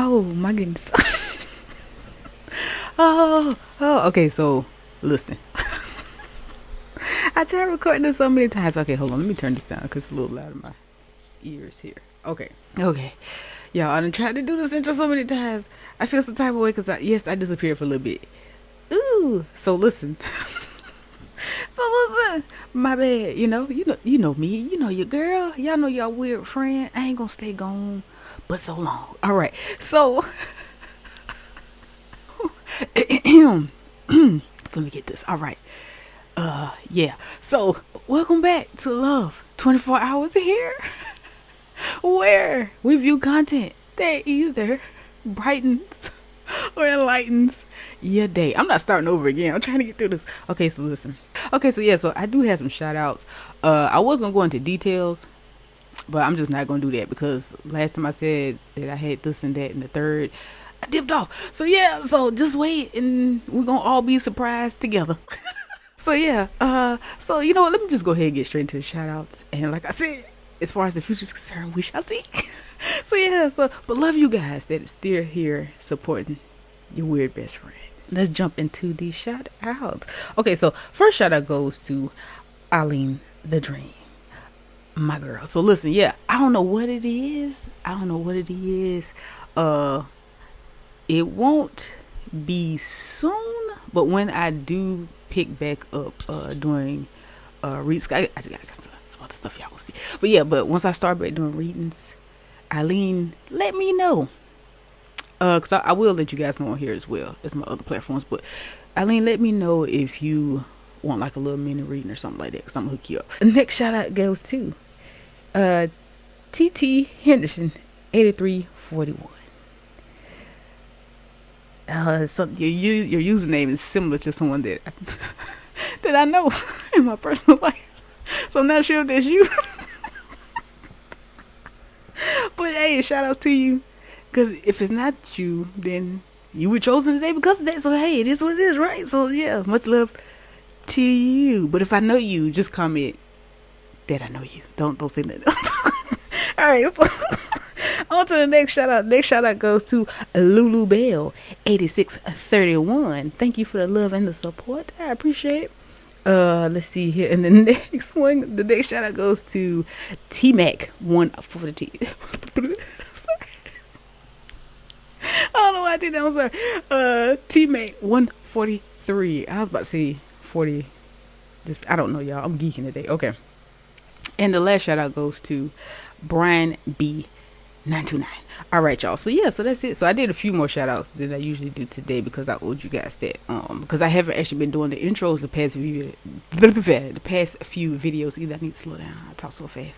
Oh my goodness. Oh, okay, so listen. I tried recording this so many times. Okay, hold on, let me turn this down because it's a little loud in my ears here. Okay. Y'all, I done tried to do this intro so many times. I feel some type of way because I disappeared for a little bit. Ooh, so listen. My bad. You know me. You know your girl. Y'all know y'all weird friend. I ain't gonna stay gone, but so long. All right. So, so let me get this. All right. Yeah. So, welcome back to Love 24 Hours here, where we view content that either brightens or enlightens your day. I'm not starting over again. I'm trying to get through this. Okay, so listen. Okay, so yeah, so I do have some shout outs. I was gonna go into details, but I'm just not gonna do that because last time I said that I had this and that and the third, I dipped off. So yeah, so just wait and we're gonna all be surprised together. So yeah, so you know what, let me just go ahead and get straight into the shout outs. And like I said, as far as the future is concerned, we shall see. So yeah, but love you guys that is still here supporting your weird best friend. Let's jump into the shout outs. Okay, so first shout out goes to Eileen the Dream, my girl. So listen, yeah, I don't know what it is. It won't be soon, but when I do pick back up doing reads, I just got some other stuff y'all will see. But yeah, but once I start back doing readings, Eileen, let me know. Cause I will let you guys know on here as well as my other platforms. But Eileen, let me know if you want like a little mini reading or something like that, cause I'm gonna hook you up. The next shout out goes to TT Henderson 8341. So your username is similar to someone that that I know in my personal life. So I'm not sure if that's you. But hey, shout outs to you. Because if it's not you, then you were chosen today because of that. So hey, it is what it is, right? So yeah, much love to you. But if I know you, just comment that I know you. Don't say that. All right, so on to the next shout out. Next shout out goes to Lulu Bell 8631. Thank you for the love and the support. I appreciate it. Let's see here. And the next shout out goes to T-Mac 140. I don't know why I did that. I'm sorry. T-Mac 143. I was about to say 40. I don't know, y'all. I'm geeking today. Okay. And the last shout out goes to Brian B 929. All right, y'all. So yeah, so that's it. So I did a few more shout outs than I usually do today because I owed you guys that. Because I haven't actually been doing the intros the past few videos. Either I need to slow down. I talk so fast.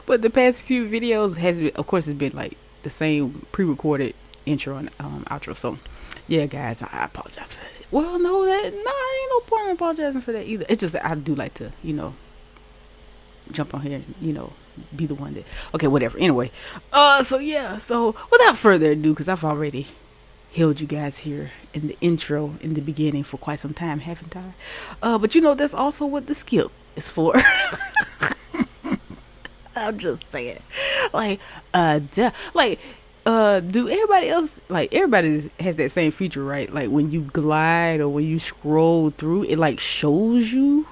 But the past few videos has been, of course, it's been like the same pre-recorded intro and outro. So yeah, guys, I apologize for that. Well, no, ain't no point in apologizing for that either. It's just that I do like to, jump on here and, be the one that, okay, whatever. Anyway, so yeah, so without further ado, because I've already held you guys here in the intro in the beginning for quite some time, haven't I? But that's also what the skip is for. I'm just saying, do everybody else, everybody has that same feature, right? Like when you glide or when you scroll through, it shows you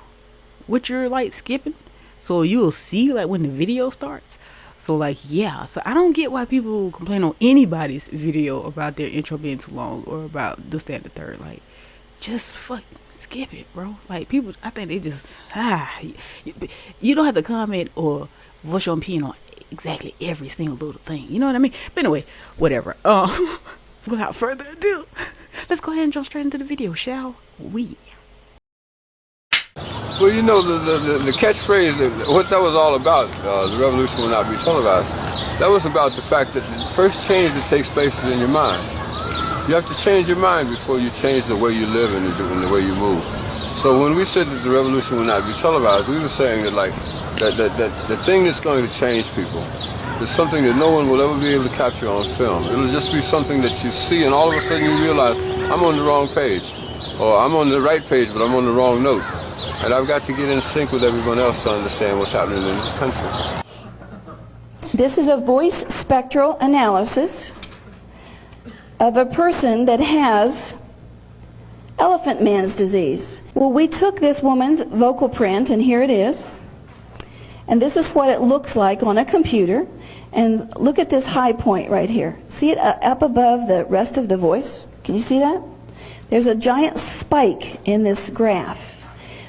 what you're skipping. So you'll see when the video starts. So yeah. So I don't get why people complain on anybody's video about their intro being too long or about this, that, and the third. Just fucking skip it, bro. People, I think they just you don't have to comment or voice your opinion on exactly every single little thing. You know what I mean? But anyway, whatever. Without further ado, let's go ahead and jump straight into the video, shall we? Well, the catchphrase, what that was all about, the revolution will not be televised, that was about the fact that the first change that takes place is in your mind. You have to change your mind before you change the way you live and the way you move. So when we said that the revolution will not be televised, we were saying that the thing that's going to change people is something that no one will ever be able to capture on film. It'll just be something that you see and all of a sudden you realize, I'm on the wrong page. Or I'm on the right page, but I'm on the wrong note. And I've got to get in sync with everyone else to understand what's happening in this country. This is a voice spectral analysis of a person that has elephant man's disease. Well, we took this woman's vocal print, and here it is. And this is what it looks like on a computer. And look at this high point right here. See it up above the rest of the voice? Can you see that? There's a giant spike in this graph.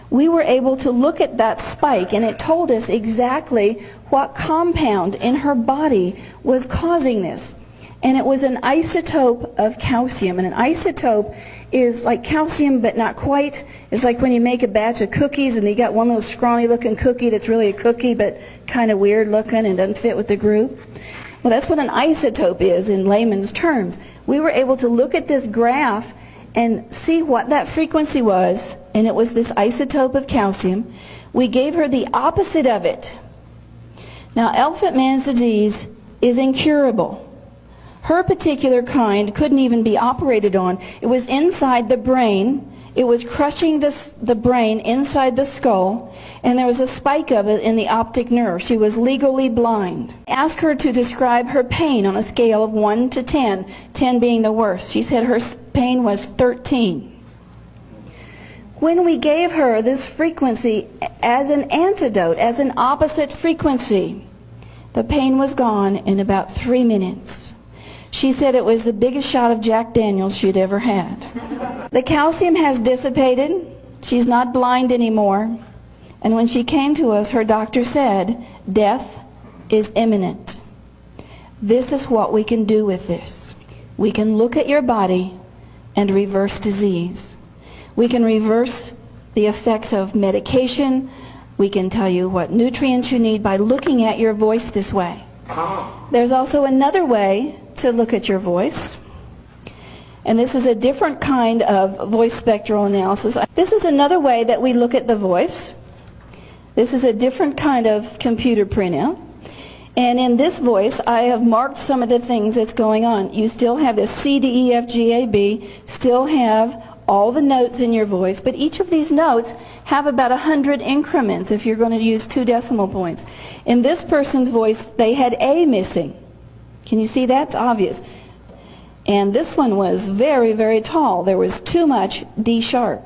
We were able to look at that spike, and it told us exactly what compound in her body was causing this. And it was an isotope of calcium. And an isotope is like calcium, but not quite. It's like when you make a batch of cookies and you got one little scrawny looking cookie that's really a cookie, but kind of weird looking and doesn't fit with the group. Well, that's what an isotope is in layman's terms. We were able to look at this graph and see what that frequency was, and it was this isotope of calcium. We gave her the opposite of it. Now, elephant man's disease is incurable. Her particular kind couldn't even be operated on. It was inside the brain. It was crushing the brain inside the skull, and there was a spike of it in the optic nerve. She was legally blind. Ask her to describe her pain on a scale of 1 to 10, 10 being the worst. She said her pain was 13. When we gave her this frequency as an antidote, as an opposite frequency, the pain was gone in about 3 minutes. She said it was the biggest shot of Jack Daniels she'd ever had. The calcium has dissipated. She's not blind anymore. And when she came to us, her doctor said, death is imminent. This is what we can do with this. We can look at your body and reverse disease. We can reverse the effects of medication. We can tell you what nutrients you need by looking at your voice this way. There's also another way to look at your voice, and this is a different kind of voice spectral analysis. This is another way that we look at the voice. This is a different kind of computer printout, and in this voice I have marked some of the things that's going on. You still have this C, D, E, F, G, A, B, still have all the notes in your voice, but each of these notes have about 100 increments if you're going to use 2 decimal points. In this person's voice, they had A missing. Can you see that? It's obvious. And this one was very, very tall. There was too much D sharp.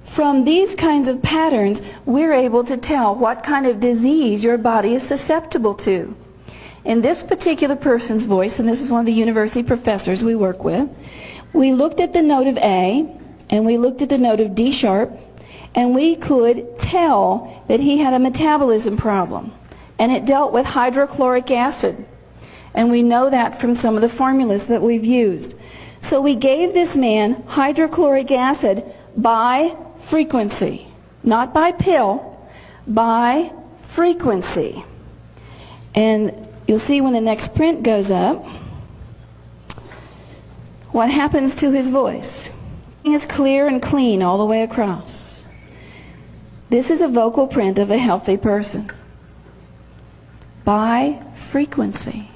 From these kinds of patterns, we're able to tell what kind of disease your body is susceptible to. In this particular person's voice, and this is one of the university professors we work with, we looked at the note of A, and we looked at the note of D sharp, and we could tell that he had a metabolism problem. And it dealt with hydrochloric acid. And we know that from some of the formulas that we've used. So we gave this man hydrochloric acid by frequency. Not by pill, by frequency. And you'll see when the next print goes up, what happens to his voice. It's clear and clean all the way across. This is a vocal print of a healthy person. By frequency.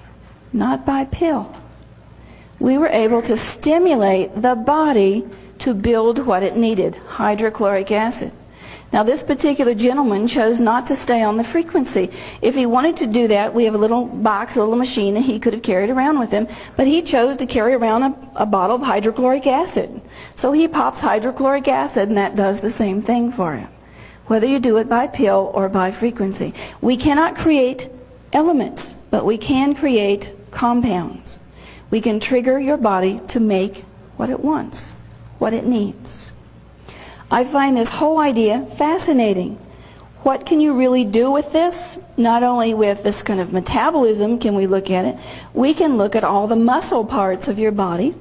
Not by pill. We were able to stimulate the body to build what it needed, hydrochloric acid. Now this particular gentleman chose not to stay on the frequency. If he wanted to do that, we have a little box, a little machine that he could have carried around with him, but he chose to carry around a bottle of hydrochloric acid. So he pops hydrochloric acid, and that does the same thing for him, whether you do it by pill or by frequency. We cannot create elements, but we can create compounds. We can trigger your body to make what it wants, what it needs. I find this whole idea fascinating. What can you really do with this? Not only with this kind of metabolism can we look at it, we can look at all the muscle parts of your body.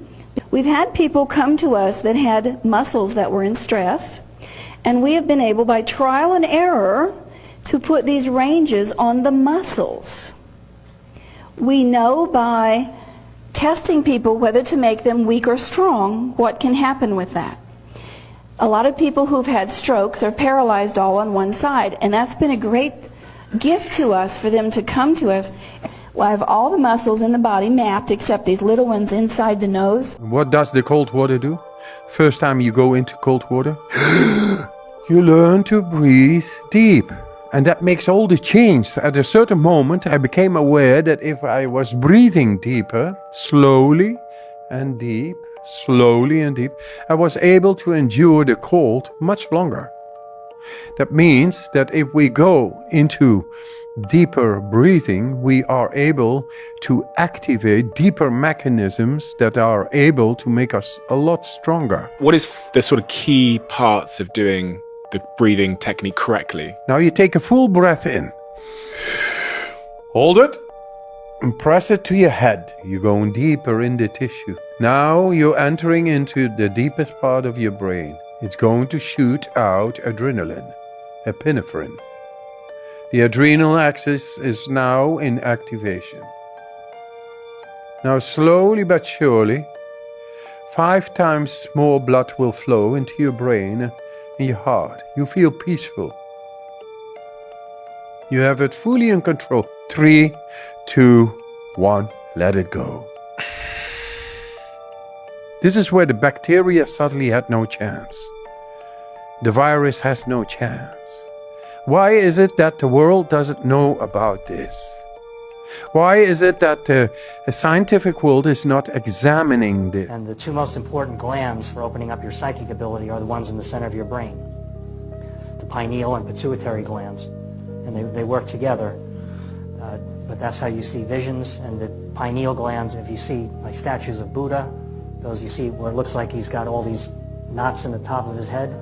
We've had people come to us that had muscles that were in stress, and we have been able, by trial and error, to put these ranges on the muscles. We know by testing people whether to make them weak or strong, what can happen with that. A lot of people who've had strokes are paralyzed all on one side, and that's been a great gift to us for them to come to us. I have all the muscles in the body mapped except these little ones inside the nose. What does the cold water do? First time you go into cold water, you learn to breathe deep. And that makes all the change. At a certain moment I became aware that if I was breathing deeper, slowly, and deep, slowly and deep, I was able to endure the cold much longer. That means that if we go into deeper breathing, we are able to activate deeper mechanisms that are able to make us a lot stronger. What is the sort of key parts of doing the breathing technique correctly? Now you take a full breath in. Hold it and press it to your head. You're going deeper in the tissue. Now you're entering into the deepest part of your brain. It's going to shoot out adrenaline, epinephrine. The adrenal axis is now in activation. Now slowly but surely, 5 times more blood will flow into your brain and your heart. You feel peaceful. You have it fully in control. 3, 2, 1, let it go. This is where the bacteria suddenly had no chance. The virus has no chance. Why is it that the world doesn't know about this? Why is it that the scientific world is not examining this? And the 2 most important glands for opening up your psychic ability are the ones in the center of your brain. The pineal and pituitary glands. And they work together. But that's how you see visions. And the pineal glands, if you see like statues of Buddha, those you see where it looks like he's got all these knots in the top of his head,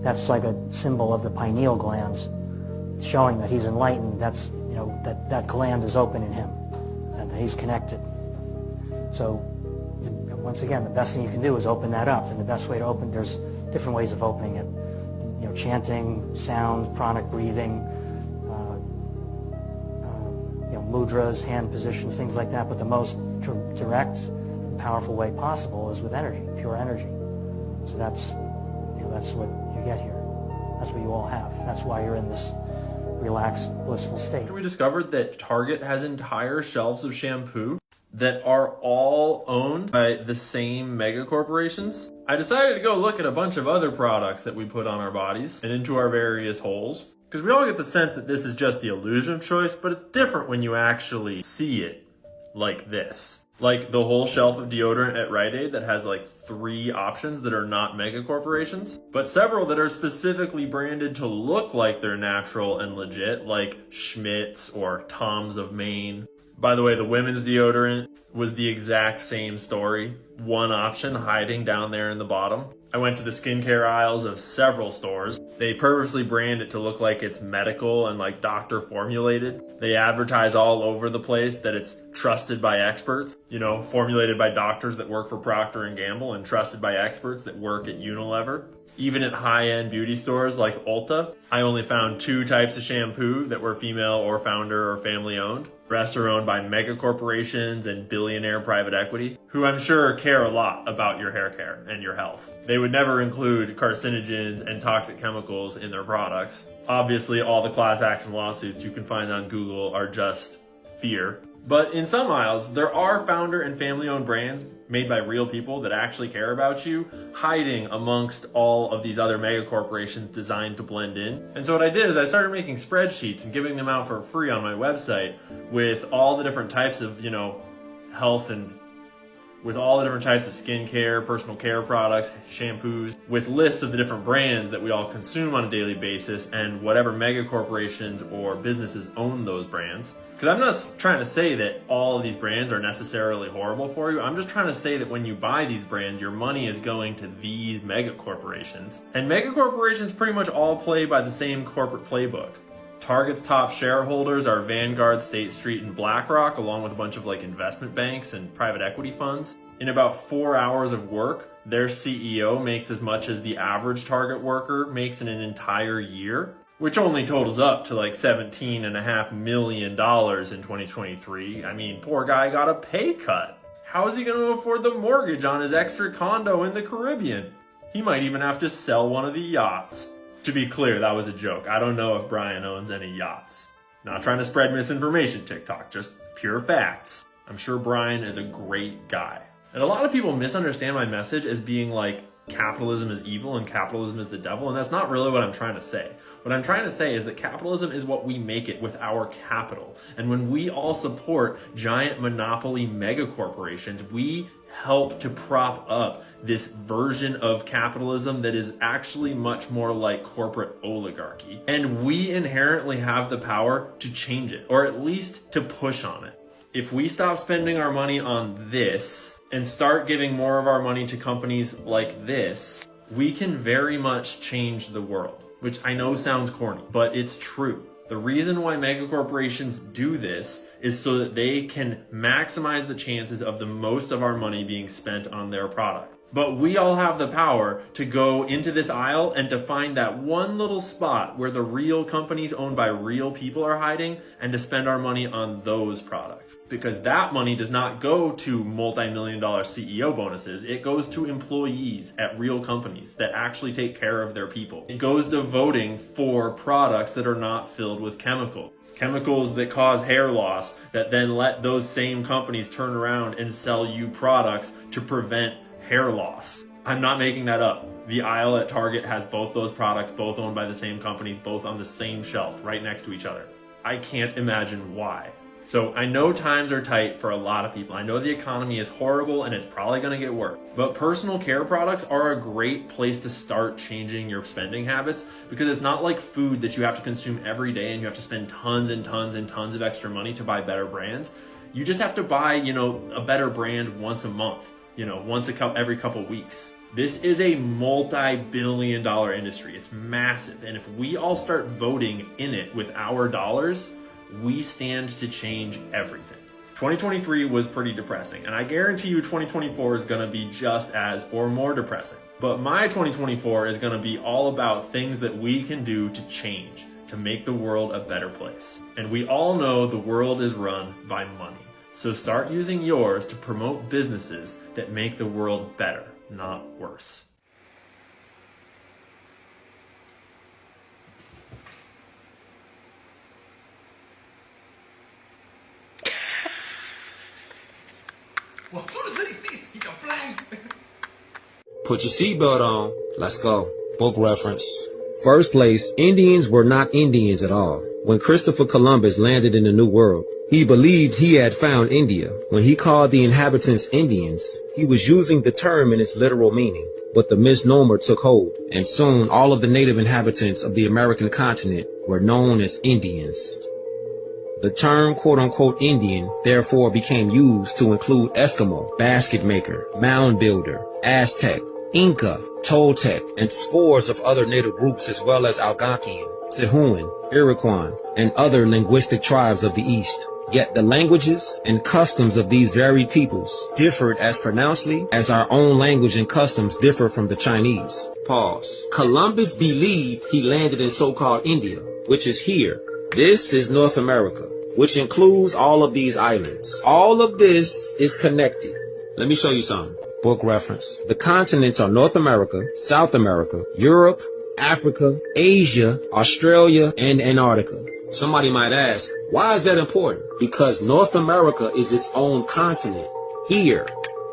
that's like a symbol of the pineal glands, showing that he's enlightened. That's, that gland is open in him, and that he's connected. So, once again, the best thing you can do is open that up. And the best way to open, there's different ways of opening it. Chanting, sound, pranic breathing, mudras, hand positions, things like that. But the most direct, powerful way possible is with energy, pure energy. So that's what you get here. That's what you all have. That's why you're in this relaxed, blissful state. We discovered that Target has entire shelves of shampoo that are all owned by the same mega corporations. I decided to go look at a bunch of other products that we put on our bodies and into our various holes, because we all get the sense that this is just the illusion of choice, but it's different when you actually see it like this. Like the whole shelf of deodorant at Rite Aid that has like 3 options that are not mega corporations, but several that are specifically branded to look like they're natural and legit, like Schmidt's or Tom's of Maine. By the way, the women's deodorant was the exact same story. 1 option hiding down there in the bottom. I went to the skincare aisles of several stores. They purposely brand it to look like it's medical and like doctor formulated. They advertise all over the place that it's trusted by experts, formulated by doctors that work for Procter & Gamble and trusted by experts that work at Unilever. Even at high-end beauty stores like Ulta, I only found 2 types of shampoo that were female or founder or family owned. The rest are owned by mega corporations and billionaire private equity, who I'm sure care a lot about your hair care and your health. They would never include carcinogens and toxic chemicals in their products. Obviously, all the class action lawsuits you can find on Google are just fear. But in some aisles, there are founder and family-owned brands made by real people that actually care about you, hiding amongst all of these other mega corporations designed to blend in. And so what I did is I started making spreadsheets and giving them out for free on my website with all the different types of, health and with all the different types of skincare, personal care products, shampoos, with lists of the different brands that we all consume on a daily basis and whatever mega corporations or businesses own those brands. Because I'm not trying to say that all of these brands are necessarily horrible for you. I'm just trying to say that when you buy these brands, your money is going to these mega corporations. And mega corporations pretty much all play by the same corporate playbook. Target's top shareholders are Vanguard, State Street, and BlackRock, along with a bunch of investment banks and private equity funds. In about 4 hours of work, their CEO makes as much as the average Target worker makes in an entire year, which only totals up to $17.5 million in 2023. I mean, poor guy got a pay cut. How is he going to afford the mortgage on his extra condo in the Caribbean? He might even have to sell one of the yachts. To be clear, that was a joke. I don't know if Brian owns any yachts. Not trying to spread misinformation, TikTok, just pure facts. I'm sure Brian is a great guy. And a lot of people misunderstand my message as being like capitalism is evil and capitalism is the devil, and that's not really what I'm trying to say. What I'm trying to say is that capitalism is what we make it with our capital. And when we all support giant monopoly mega corporations, we help to prop up this version of capitalism that is actually much more like corporate oligarchy. And we inherently have the power to change it, or at least to push on it. If we stop spending our money on this and start giving more of our money to companies like this, we can very much change the world, which I know sounds corny, but it's true. The reason why megacorporations do this is so that they can maximize the chances of the most of our money being spent on their product. But we all have the power to go into this aisle and to find that one little spot where the real companies owned by real people are hiding and to spend our money on those products. Because that money does not go to multi-million-dollar CEO bonuses. It goes to employees at real companies that actually take care of their people. It goes to voting for products that are not filled with chemicals that cause hair loss, that then let those same companies turn around and sell you products to prevent hair loss. I'm not making that up. The aisle at Target has both those products, both owned by the same companies, both on the same shelf, right next to each other. I can't imagine why. So I know times are tight for a lot of people. I know the economy is horrible and it's probably gonna get worse. But personal care products are a great place to start changing your spending habits, because it's not like food that you have to consume every day and you have to spend tons and tons and tons of extra money to buy better brands. You just have to buy, a better brand once a month. Every couple weeks. This is a multi-billion-dollar industry. It's massive. And if we all start voting in it with our dollars, we stand to change everything. 2023 was pretty depressing, and I guarantee you 2024 is gonna be just as or more depressing. But my 2024 is gonna be all about things that we can do to change, to make the world a better place. And we all know the world is run by money. So start using yours to promote businesses that make the world better, not worse. Well, as soon as he sees, he can fly. Put your seatbelt on. Let's go. Book reference. First place, Indians were not Indians at all. When Christopher Columbus landed in the New World, he believed he had found India. When he called the inhabitants Indians, he was using the term in its literal meaning. But the misnomer took hold, and soon all of the native inhabitants of the American continent were known as Indians. The term quote-unquote Indian therefore became used to include Eskimo, basket maker, mound builder, Aztec, Inca, Toltec, and scores of other native groups, as well as Algonquian, Tihuan, Iroquois, and other linguistic tribes of the East. Yet the languages and customs of these varied peoples differed as pronouncedly as our own language and customs differ from the Chinese. Pause. Columbus believed he landed in so-called India, which is here. This is North America, which includes all of these islands. All of this is connected. Let me show you something. Book reference. The continents are North America, South America, Europe, Africa, Asia, Australia, and Antarctica. Somebody might ask, why is that important? Because North America is its own continent. Here,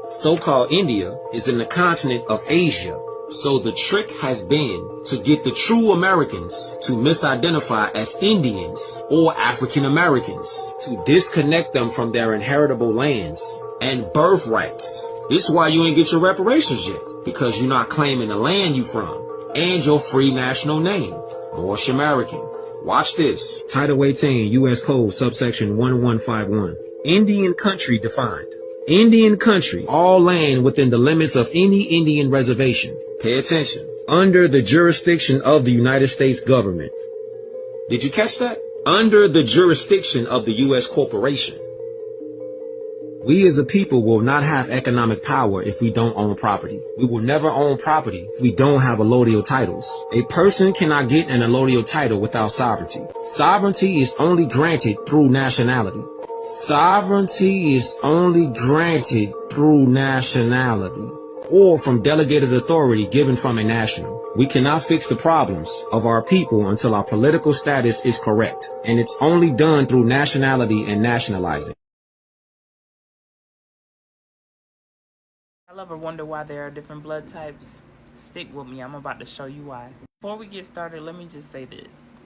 so-called India is in the continent of Asia. So the trick has been to get the true Americans to misidentify as Indians or African Americans, to disconnect them from their inheritable lands and birthrights. This is why you ain't get your reparations yet, because you're not claiming the land you from and your free national name, Moorish American. Watch this. Title 18, U.S. Code, subsection 1151. Indian country defined. Indian country, all land within the limits of any Indian reservation. Pay attention. Under the jurisdiction of the United States government. Did you catch that? Under the jurisdiction of the U.S. corporation. We as a people will not have economic power if we don't own property. We will never own property if we don't have allodial titles. A person cannot get an allodial title without sovereignty. Sovereignty is only granted through nationality. Sovereignty is only granted through nationality or from delegated authority given from a national. We cannot fix the problems of our people until our political status is correct, and it's only done through nationality and nationalizing. I ever wonder why there are different blood types? Stick with me, I'm about to show you why. Before we get started, let me just say this.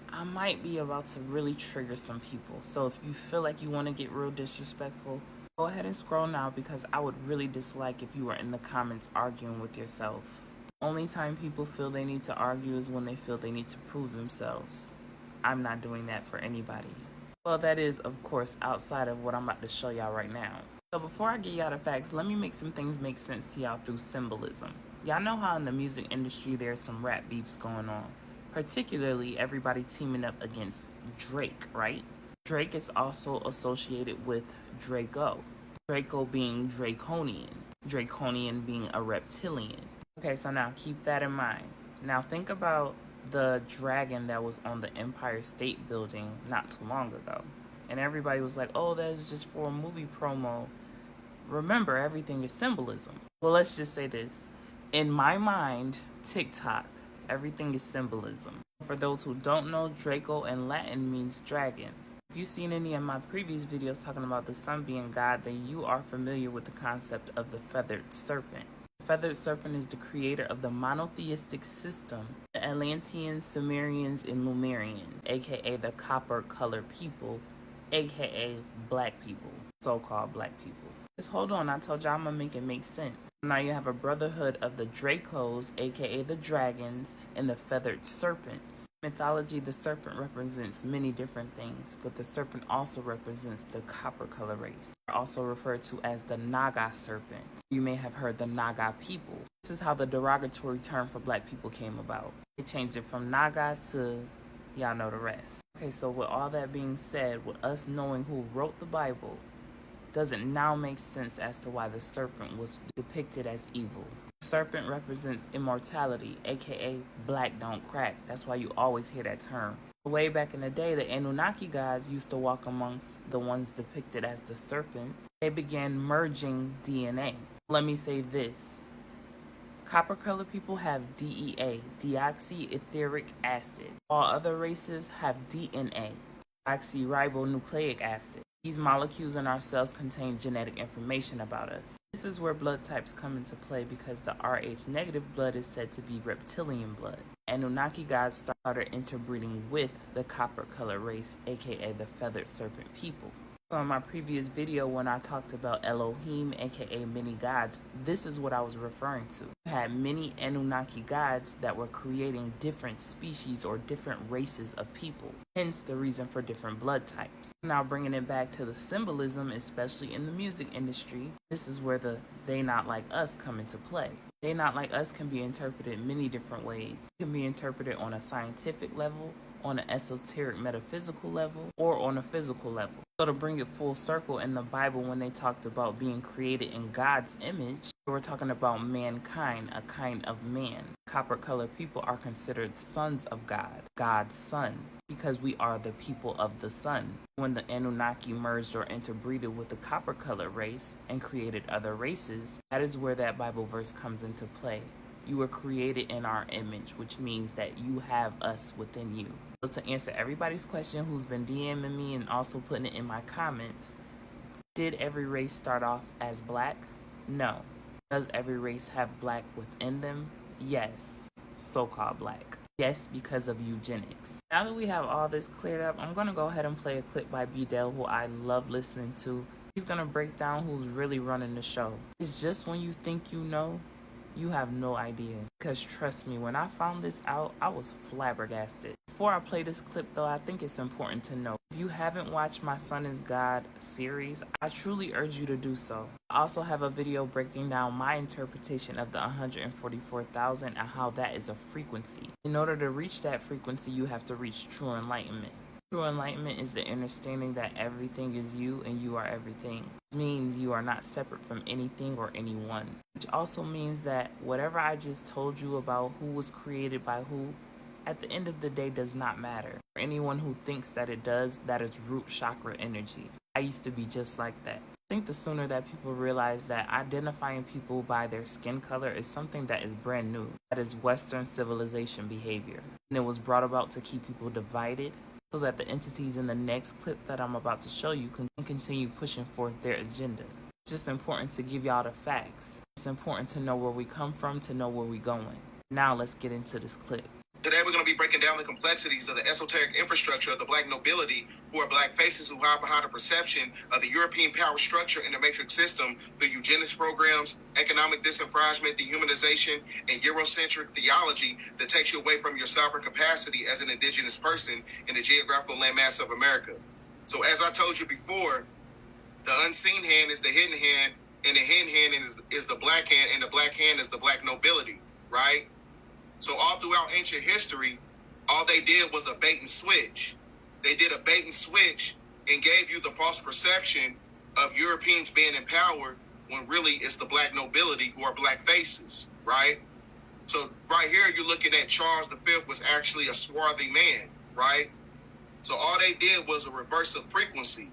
I might be about to really trigger some people. So if you feel like you want to get real disrespectful, go ahead and scroll now, because I would really dislike if you were in the comments arguing with yourself. Only time people feel they need to argue is when they feel they need to prove themselves. I'm not doing that for anybody. Well, that is, of course, outside of what I'm about to show y'all right now. So before I get y'all the facts, let me make some things make sense to y'all through symbolism. Y'all know how in the music industry there's some rap beefs going on. Particularly everybody teaming up against Drake, right? Drake is also associated with Draco. Draco being draconian. Draconian being a reptilian. Okay, so now keep that in mind. Now think about the dragon that was on the Empire State Building not too long ago. And everybody was like, oh, that's just for a movie promo. Remember, everything is symbolism. Well, let's just say this. In my mind, TikTok, everything is symbolism. For those who don't know, Draco in Latin means dragon. If you've seen any of my previous videos talking about the sun being God, then you are familiar with the concept of the feathered serpent. The feathered serpent is the creator of the monotheistic system, the Atlanteans, Sumerians, and Lemurian, aka the copper-colored people, aka black people, so-called black people. Just hold on, I told y'all I'm gonna make it make sense. Now you have a brotherhood of the Dracos, aka the dragons, and the feathered serpents. In mythology, the serpent represents many different things, but the serpent also represents the copper color race. They're also referred to as the Naga serpents. You may have heard the Naga people. This is how the derogatory term for black people came about. They changed it from Naga to y'all know the rest. Okay, so with all that being said, with us knowing who wrote the Bible, does it now make sense as to why the serpent was depicted as evil? The serpent represents immortality, aka black don't crack. That's why you always hear that term. Way back in the day, the Anunnaki gods used to walk amongst the ones depicted as the serpents. They began merging DNA. Let me say this. Copper-colored people have DEA, deoxyetheric acid. All other races have DNA, deoxyribonucleic acid. These molecules in our cells contain genetic information about us. This is where blood types come into play, because the Rh negative blood is said to be reptilian blood. Anunnaki gods started interbreeding with the copper color race, aka the feathered serpent people. So in my previous video when I talked about Elohim, aka many gods, this is what I was referring to. You had many Anunnaki gods that were creating different species or different races of people, hence the reason for different blood types. Now bringing it back to the symbolism, especially in the music industry, this is where the they not like us come into play. They not like us can be interpreted many different ways. It can be interpreted on a scientific level, on an esoteric metaphysical level, or on a physical level. So to bring it full circle, in the Bible when they talked about being created in God's image, they were talking about mankind, a kind of man. Copper-colored people are considered sons of God, God's son, because we are the people of the sun. When the Anunnaki merged or interbreeded with the copper-colored race and created other races, that is where that Bible verse comes into play. You were created in our image, which means that you have us within you. So to answer everybody's question who's been DMing me and also putting it in my comments, did every race start off as black? No. Does every race have black within them? Yes. So-called black. Yes, because of eugenics. Now that we have all this cleared up, I'm going to go ahead and play a clip by B-Dell, who I love listening to. He's going to break down who's really running the show. It's just when you think you know, you have no idea. Because trust me, when I found this out, I was flabbergasted. Before I play this clip though, I think it's important to know, if you haven't watched my Son is God series, I truly urge you to do so. I also have a video breaking down my interpretation of the 144,000 and how that is a frequency. In order to reach that frequency, you have to reach true enlightenment. True enlightenment is the understanding that everything is you and you are everything. It means you are not separate from anything or anyone. Which also means that whatever I just told you about who was created by who, at the end of the day does not matter. For anyone who thinks that it does, that is root chakra energy. I used to be just like that. I think the sooner that people realize that identifying people by their skin color is something that is brand new. That is Western civilization behavior. And it was brought about to keep people divided, so that the entities in the next clip that I'm about to show you can continue pushing forth their agenda. It's just important to give y'all the facts. It's important to know where we come from, to know where we're going. Now let's get into this clip. Today we're going to be breaking down the complexities of the esoteric infrastructure of the black nobility, who are black faces who hide behind the perception of the European power structure in the matrix system through eugenics programs, economic disenfranchisement, dehumanization, and Eurocentric theology that takes you away from your sovereign capacity as an indigenous person in the geographical landmass of America. So as I told you before, the unseen hand is the hidden hand, and the hidden hand is the black hand, and the black hand is the black nobility, right? So all throughout ancient history, all they did was a bait and switch. They did a bait and switch and gave you the false perception of Europeans being in power when really it's the black nobility who are black faces, right? So right here, you're looking at Charles V was actually a swarthy man, right? So all they did was a reverse of frequency,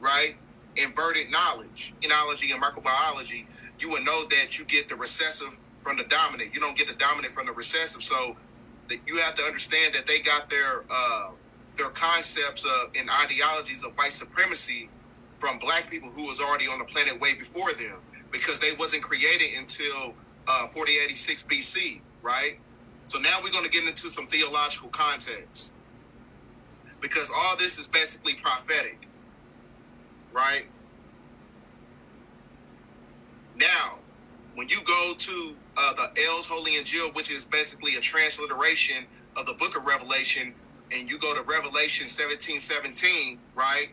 right? Inverted knowledge. In analogy and microbiology, you would know that you get the recessive from the dominant. You don't get the dominant from the recessive. So that you have to understand that they got their concepts of and ideologies of white supremacy from black people who was already on the planet way before them, because they wasn't created until 4086 BC, right? So now we're going to get into some theological context, because all this is basically prophetic, right? Now, when you go to the L's Holy Injil, which is basically a transliteration of the book of Revelation, and you go to Revelation 17:17, right?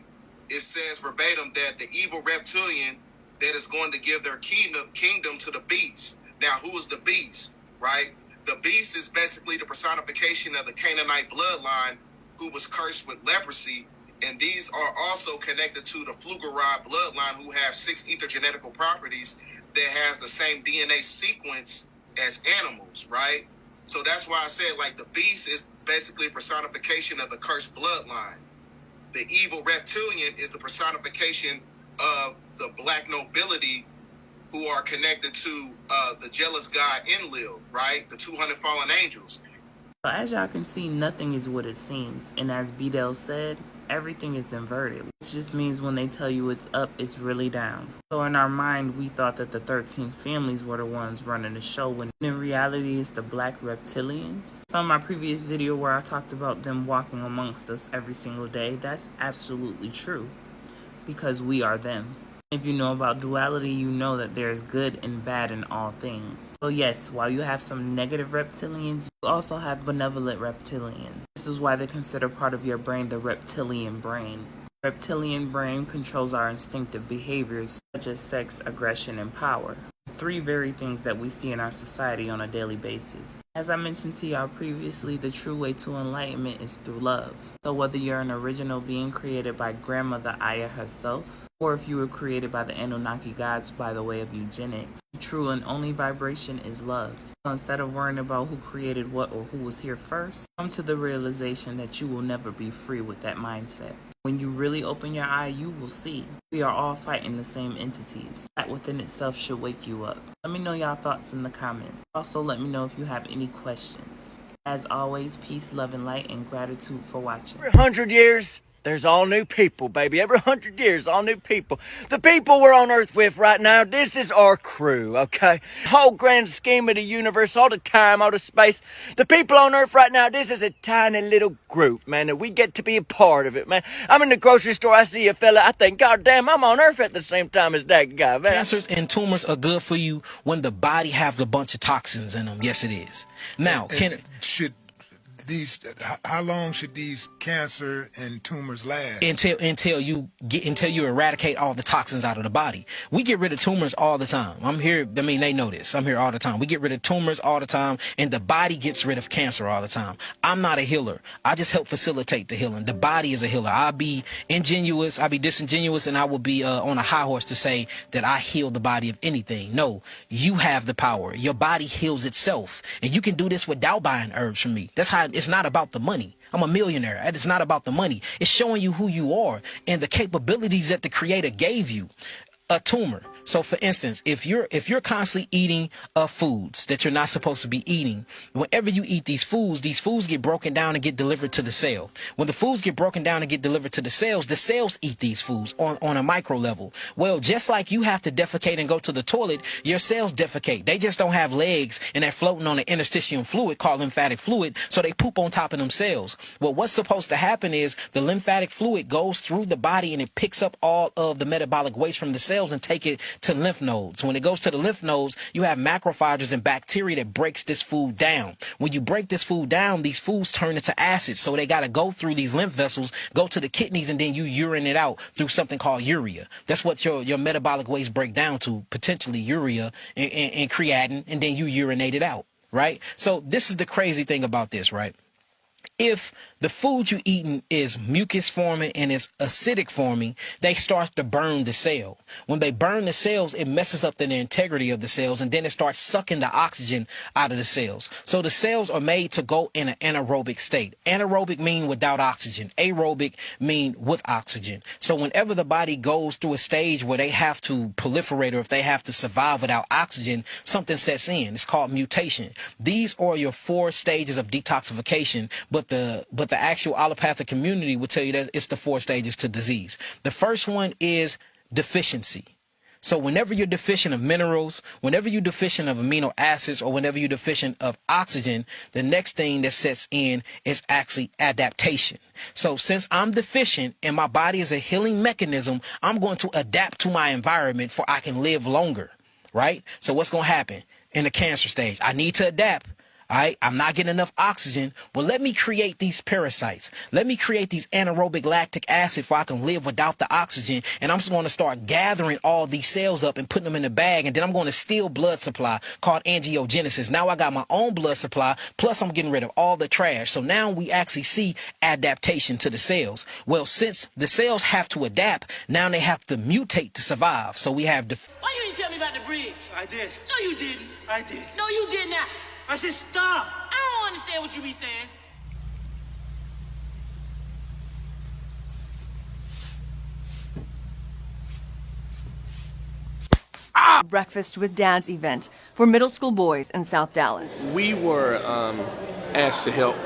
It says verbatim that the evil reptilian that is going to give their kingdom to the beast. Now, who is the beast, right? The beast is basically the personification of the Canaanite bloodline who was cursed with leprosy, and these are also connected to the Pflugerod bloodline, who have 6 ethergenetical properties that has the same DNA sequence as animals, right? So that's why I said, like, the beast is basically a personification of the cursed bloodline. The evil reptilian is the personification of the black nobility who are connected to the jealous god Enlil, right? The 200 fallen angels. So as y'all can see, nothing is what it seems. And as B-Del said, everything is inverted, which just means when they tell you it's up, it's really down. So in our mind, we thought that the 13 families were the ones running the show, when in reality it's the black reptilians. So in my previous video where I talked about them walking amongst us every single day, that's absolutely true, because we are them. If you know about duality, you know that there's good and bad in all things. So yes, while you have some negative reptilians, you also have benevolent reptilians. This is why they consider part of your brain the reptilian brain. Reptilian brain controls our instinctive behaviors such as sex, aggression, and power. 3 very things that we see in our society on a daily basis. As I mentioned to y'all previously, the true way to enlightenment is through love. So whether you're an original being created by Grandmother Aya herself, or if you were created by the Anunnaki gods by the way of eugenics, the true and only vibration is love. So instead of worrying about who created what or who was here first, come to the realization that you will never be free with that mindset. When you really open your eye, you will see we are all fighting the same entities. That within itself should wake you up. Let me know y'all thoughts in the comments. Also, let me know if you have any questions. As always, peace, love, and light, and gratitude for watching. Every 100 years, there's all new people, baby. Every 100 years, all new people. The people we're on Earth with right now, this is our crew, okay? Whole grand scheme of the universe, all the time, all the space. The people on Earth right now, this is a tiny little group, man, and we get to be a part of it, man. I'm in the grocery store, I see a fella, I think, God damn, I'm on Earth at the same time as that guy, man. Cancers and tumors are good for you when the body has a bunch of toxins in them. Yes, it is. Now, how long should these cancer and tumors last? Until you eradicate all the toxins out of the body. We get rid of tumors all the time. I'm here. I mean, they know this. I'm here all the time. We get rid of tumors all the time, and the body gets rid of cancer all the time. I'm not a healer. I just help facilitate the healing. The body is a healer. I'll be ingenuous. I'll be disingenuous, and I will be on a high horse to say that I heal the body of anything. No, you have the power. Your body heals itself, and you can do this without buying herbs from me. That's how. It's not about the money. I'm a millionaire. It's not about the money. It's showing you who you are and the capabilities that the Creator gave you. A tumor. So for instance, if you're constantly eating foods that you're not supposed to be eating, whenever you eat these foods get broken down and get delivered to the cell. When the foods get broken down and get delivered to the cells eat these foods on a micro level. Well, just like you have to defecate and go to the toilet, your cells defecate. They just don't have legs and they're floating on an interstitial fluid called lymphatic fluid, so they poop on top of them cells. Well, what's supposed to happen is the lymphatic fluid goes through the body and it picks up all of the metabolic waste from the cells and take it to lymph nodes. When it goes to the lymph nodes, you have macrophages and bacteria that breaks this food down. When you break this food down, these foods turn into acid, so they got to go through these lymph vessels, go to the kidneys, and then you urine it out through something called urea. That's what your metabolic waste break down to, potentially urea and creatinine, and then you urinate it out, right? So this is the crazy thing about this, right? If the food you eating is mucus forming and is acidic forming, they start to burn the cell. When they burn the cells, it messes up the integrity of the cells, and then it starts sucking the oxygen out of the cells. So the cells are made to go in an anaerobic state. Anaerobic mean without oxygen. Aerobic mean with oxygen. So whenever the body goes through a stage where they have to proliferate or if they have to survive without oxygen, something sets in. It's called mutation. These are your 4 stages of detoxification, but the actual allopathic community will tell you that it's the 4 stages to disease. The first one is deficiency. So whenever you're deficient of minerals, whenever you're deficient of amino acids, or whenever you're deficient of oxygen, the next thing that sets in is actually adaptation. So since I'm deficient and my body is a healing mechanism, I'm going to adapt to my environment for I can live longer, right? So what's going to happen in the cancer stage? I need to adapt. All right, I'm not getting enough oxygen. Well, let me create these parasites. Let me create these anaerobic lactic acid so I can live without the oxygen. And I'm just going to start gathering all these cells up and putting them in a bag. And then I'm going to steal blood supply called angiogenesis. Now I got my own blood supply, plus I'm getting rid of all the trash. So now we actually see adaptation to the cells. Well, since the cells have to adapt, now they have to mutate to survive. So we have... Why you didn't tell me about the bridge? I did. No, you didn't. I did. No, you did not. I said stop. I don't understand what you be saying. Breakfast with Dad's event for middle school boys in South Dallas. We were asked to help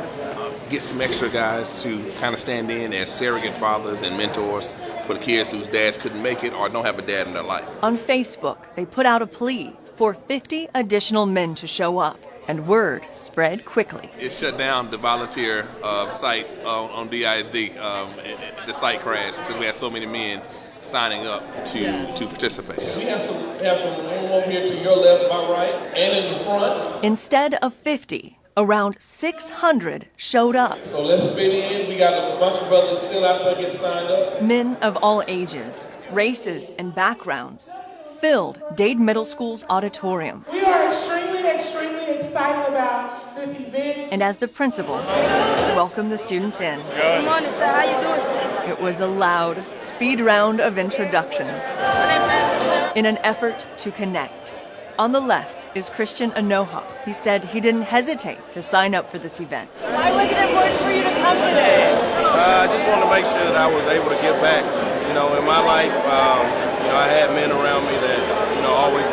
get some extra guys to kind of stand in as surrogate fathers and mentors for the kids whose dads couldn't make it or don't have a dad in their life. On Facebook, they put out a plea for 50 additional men to show up. And word spread quickly. It shut down the volunteer site on DISD. The site crashed because we had so many men signing up to participate. We have some room over here to your left, my right, and in the front. Instead of 50, around 600 showed up. So let's fit in. We got a bunch of brothers still out there getting signed up. Men of all ages, races, and backgrounds filled Dade Middle School's auditorium. We are extremely excited about this event. And as the principal welcomed the students in, Good morning, sir. How you doing today? it was a loud speed round of introductions in an effort to connect. On the left is Christian Anoha. He said he didn't hesitate to sign up for this event. Why was it important for you to come today? I just wanted to make sure that I was able to give back. You know, in my life, I had men around me that, always,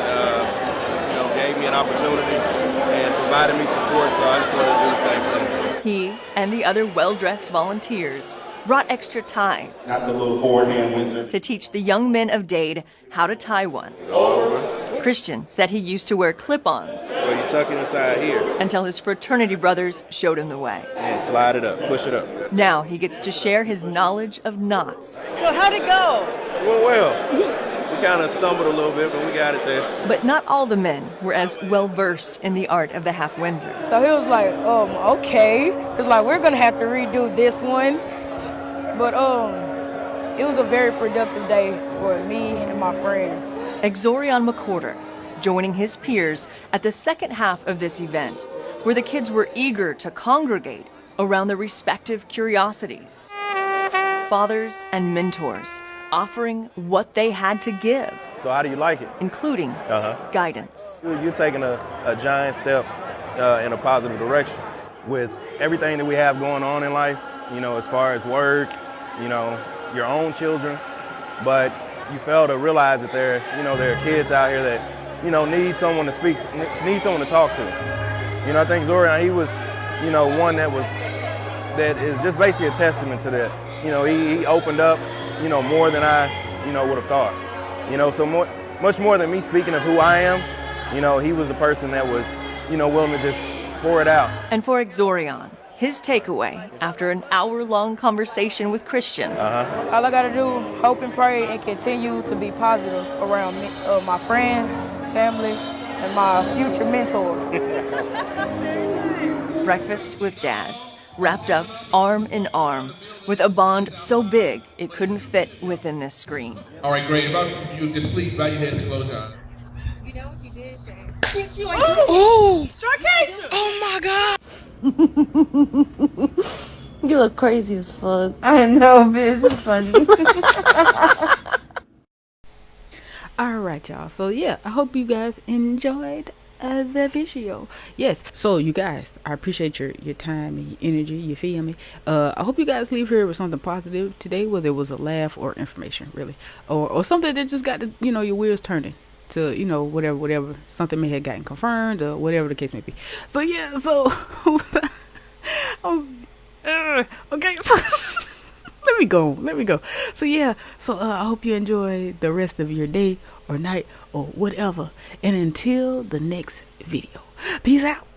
gave me an opportunity and provided me support, so I just wanted to do the same thing. He and the other well-dressed volunteers brought extra ties Not the little forehand wizard. to teach the young men of Dade how to tie one. Christian said he used to wear clip-ons Well, you tuck it inside here until his fraternity brothers showed him the way. and slide it up, push it up. Now he gets to share his knowledge of knots. So how'd it go? Well, we kind of stumbled a little bit, but we got it there. But not all the men were as well-versed in the art of the half Windsor. So he was like, okay. It's like, we're gonna have to redo this one. But it was a very productive day for me and my friends. Exorion McCorder joining his peers at the second half of this event, where the kids were eager to congregate around their respective curiosities. Fathers and mentors offering what they had to give, So how do you like it? including guidance. You're taking a giant step in a positive direction. With everything that we have going on in life, as far as work, your own children, but you fail to realize that there are kids out here that, need someone to speak, need someone to talk to. I think Zorion, he was, one that is just basically a testament to that. He opened up, more than I, would have thought. So much more than me speaking of who I am, he was a person that was, willing to just pour it out. And for Zorion, his takeaway after an hour-long conversation with Christian. All I gotta do, hope and pray, and continue to be positive around me, my friends, family, and my future mentor. Breakfast with Dads, wrapped up arm in arm, with a bond so big it couldn't fit within this screen. All right, great. If you just please bow your heads and close your eyes. You know what you did, Shane? Oh! Sarcasm! Oh my God! You look crazy as fuck. I know, bitch. It's funny. All right, y'all. So yeah, I hope you guys enjoyed the video. Yes, so you guys, I appreciate your time and your energy, you feel me? I hope you guys leave here with something positive today, whether it was a laugh or information, really, or something that just got your wheels turning to whatever something may have gotten confirmed or whatever the case may be. So yeah, so okay, so let me go. So yeah, so I hope you enjoy the rest of your day or night or whatever, and until the next video, peace out.